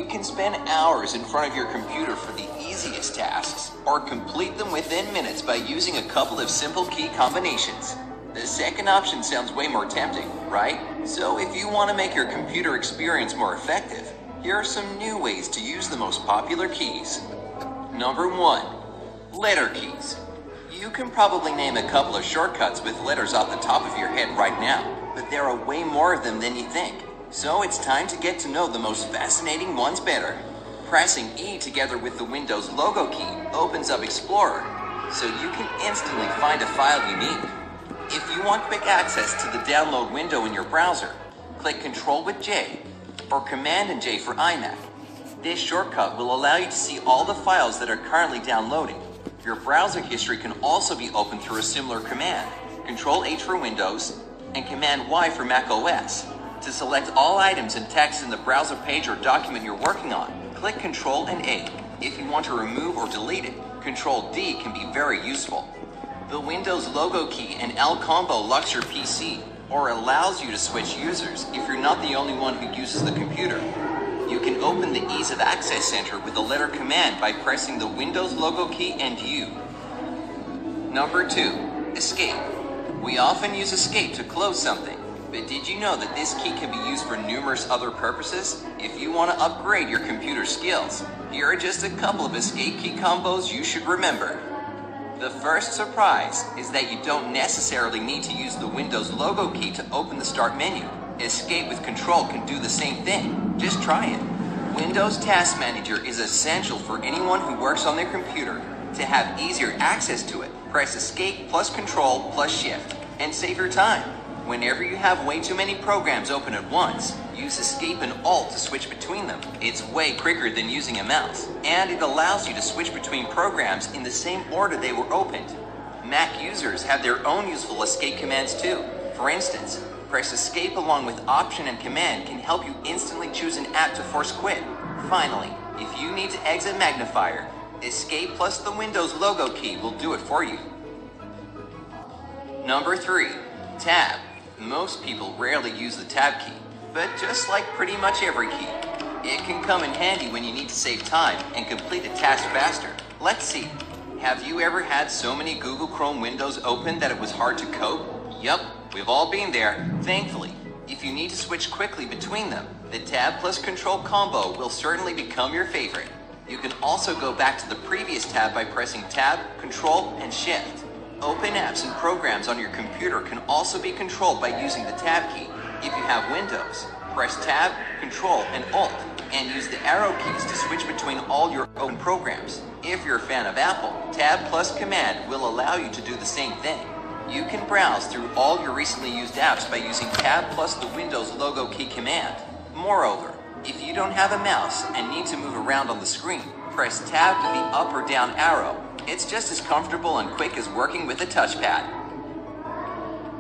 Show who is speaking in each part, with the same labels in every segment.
Speaker 1: can spend hours in front of your computer for the easiest tasks, or complete them within minutes by using a couple of simple key combinations. The second option sounds way more tempting, right? So if you want to make your computer experience more effective, here are some new ways to use the most popular keys. Number 1. Letter keys. You can probably name a couple of shortcuts with letters off the top of your head right now, but there are way more of them than you think. So it's time to get to know the most fascinating ones better. Pressing E together with the Windows logo key opens up Explorer, so you can instantly find a file you need. If you want quick access to the download window in your browser, click Ctrl with J or Command and J for iMac. This shortcut will allow you to see all the files that are currently downloading. Your browser history can also be opened through a similar command, Ctrl H for Windows and Command Y for Mac OS. To select all items and text in the browser page or document you're working on, click Ctrl and A. If you want to remove or delete it, Ctrl D can be very useful. The Windows logo key and L combo locks your PC, or allows you to switch users if you're not the only one who uses the computer. You can open the Ease of Access Center with a letter command by pressing the Windows logo key and U. Number 2. Escape. We often use Escape to close something, but did you know that this key can be used for numerous other purposes? If you want to upgrade your computer skills, here are just a couple of Escape key combos you should remember. The first surprise is that you don't necessarily need to use the Windows logo key to open the Start menu. Escape with Control can do the same thing. Just try it. Windows Task Manager is essential for anyone who works on their computer. To have easier access to it, press Escape plus Control plus Shift and save your time. Whenever you have way too many programs open at once, use Escape and Alt to switch between them. It's way quicker than using a mouse, and it allows you to switch between programs in the same order they were opened. Mac users have their own useful escape commands too. For instance, press Escape along with Option and Command can help you instantly choose an app to force quit. Finally, if you need to exit Magnifier, Escape plus the Windows logo key will do it for you. Number 3. Tab. Most people rarely use the Tab key, but just like pretty much every key, it can come in handy when you need to save time and complete a task faster. Let's see. Have you ever had so many Google Chrome windows open that it was hard to cope? Yup, we've all been there, thankfully. If you need to switch quickly between them, the Tab plus Control combo will certainly become your favorite. You can also go back to the previous tab by pressing Tab, Control, and Shift. Open apps and programs on your computer can also be controlled by using the Tab key. If you have Windows, press Tab, Control, and Alt, and use the arrow keys to switch between all your open programs. If you're a fan of Apple, Tab plus Command will allow you to do the same thing. You can browse through all your recently used apps by using Tab plus the Windows logo key command. Moreover, if you don't have a mouse and need to move around on the screen, press Tab with the up or down arrow. It's just as comfortable and quick as working with a touchpad.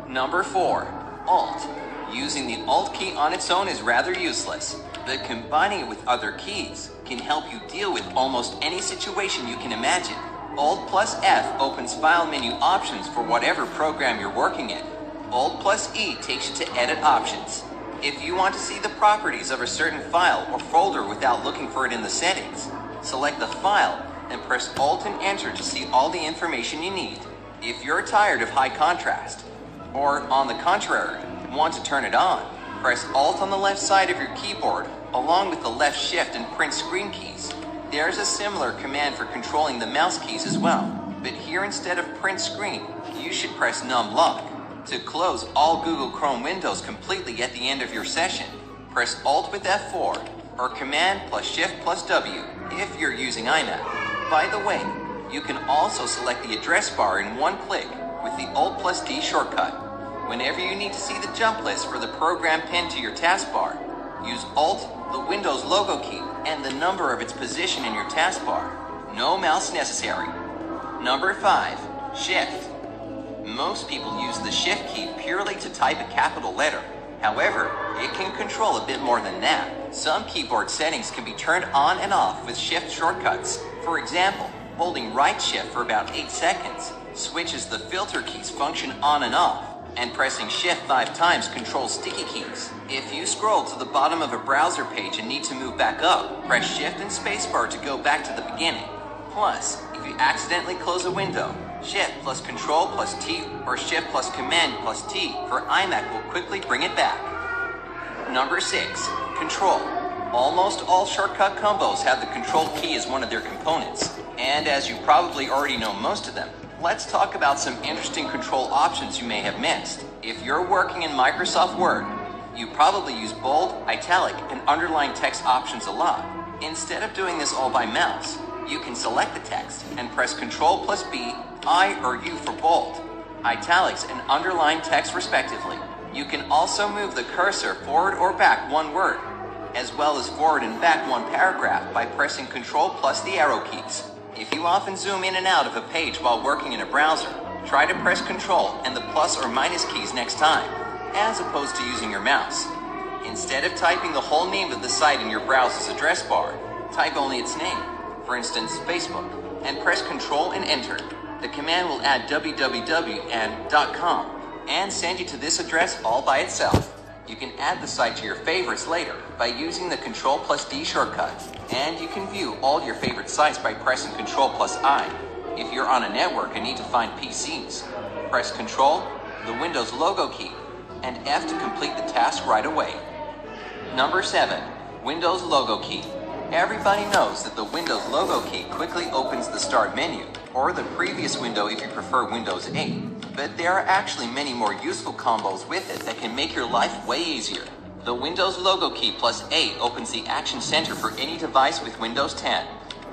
Speaker 1: Number 4. Alt. Using the Alt key on its own is rather useless, but combining it with other keys can help you deal with almost any situation you can imagine. Alt plus F opens file menu options for whatever program you're working in. Alt plus E takes you to edit options. If you want to see the properties of a certain file or folder without looking for it in the settings, select the file and press Alt and Enter to see all the information you need. If you're tired of high contrast, or on the contrary, want to turn it on, press Alt on the left side of your keyboard along with the left Shift and Print Screen keys. There's a similar command for controlling the mouse keys as well, but here instead of Print Screen, you should press Num Lock. To close all Google Chrome windows completely at the end of your session, press Alt with F4 or Command plus Shift plus W if you're using iMac. By the way, you can also select the address bar in one click with the Alt plus D shortcut. Whenever you need to see the jump list for the program pinned to your taskbar, use Alt, the Windows logo key, and the number of its position in your taskbar. No mouse necessary. Number 5. Shift. Most people use the Shift key purely to type a capital letter. However, it can control a bit more than that. Some keyboard settings can be turned on and off with Shift shortcuts. For example, holding right Shift for about 8 seconds switches the filter key's function on and off, and pressing Shift 5 times controls sticky keys. If you scroll to the bottom of a browser page and need to move back up, press Shift and spacebar to go back to the beginning. Plus, if you accidentally close a window, Shift plus Control plus T or Shift plus Command plus T for iMac will quickly bring it back. Number 6. Control. Almost all shortcut combos have the Control key as one of their components, and as you probably already know most of them, let's talk about some interesting control options you may have missed. If you're working in Microsoft Word, you probably use bold, italic, and underline text options a lot. Instead of doing this all by mouse, you can select the text and press Ctrl plus B, I or U for bold, italics, and underline text respectively. You can also move the cursor forward or back one word, as well as forward and back one paragraph by pressing Ctrl plus the arrow keys. If you often zoom in and out of a page while working in a browser, try to press Ctrl and the plus or minus keys next time, as opposed to using your mouse. Instead of typing the whole name of the site in your browser's address bar, type only its name, for instance, Facebook, and press Ctrl and Enter. The command will add www and .com and send you to this address all by itself. You can add the site to your favorites later by using the Ctrl plus D shortcut, and you can view all your favorite sites by pressing Ctrl plus I. If you're on a network and need to find PCs, press Ctrl, the Windows logo key, and F to complete the task right away. Number 7. Windows logo key. Everybody knows that the Windows logo key quickly opens the Start menu, or the previous window if you prefer Windows 8. But there are actually many more useful combos with it that can make your life way easier. The Windows logo key plus 8 opens the Action Center for any device with Windows 10.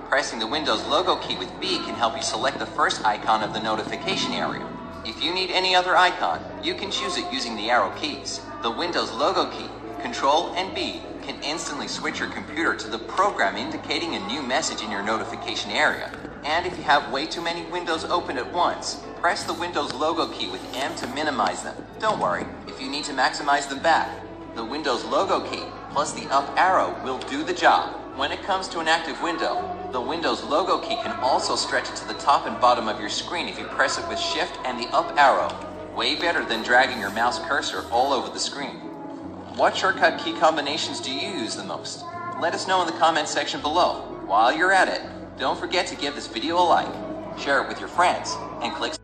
Speaker 1: Pressing the Windows logo key with B can help you select the first icon of the notification area. If you need any other icon, you can choose it using the arrow keys. The Windows logo key, Control and B, can instantly switch your computer to the program indicating a new message in your notification area. And if you have way too many windows open at once, press the Windows logo key with M to minimize them. Don't worry, if you need to maximize them back, the Windows logo key plus the up arrow will do the job. When it comes to an active window, the Windows logo key can also stretch it to the top and bottom of your screen if you press it with Shift and the up arrow. Way better than dragging your mouse cursor all over the screen. What shortcut key combinations do you use the most? Let us know in the comments section below. While you're at it, don't forget to give this video a like, share it with your friends, and click